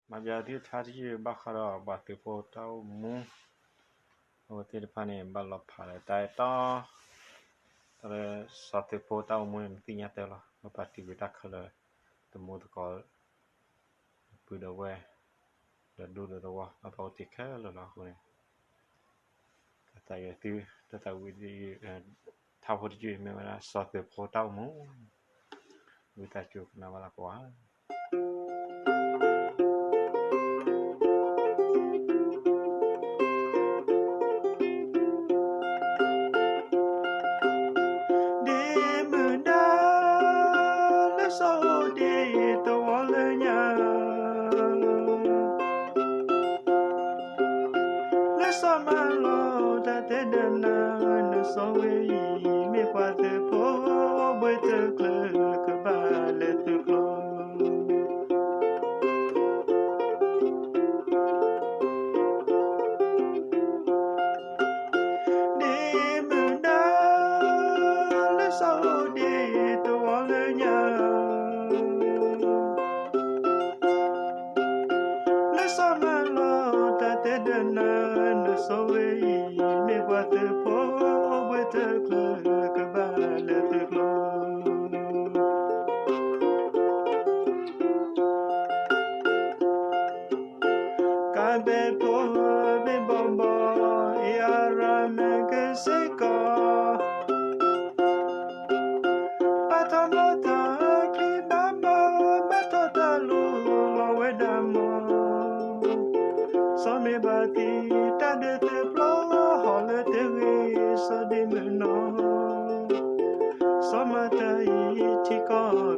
mà giờ thì cha thì bác khá là bác từ phố tao muốn ở thì phần này bác lọp phải tại to rồi sau từ phố tao muốn tin nhát tao là bác thì bị đắc khờ tụi mua tụi có bự đầu về để đu được đâu nó bảo thì khác là nó thôi tại từ tại vì thao hồi gì mà là sau từ phố tao muốn người ta chụp nào là quá Samata ichiko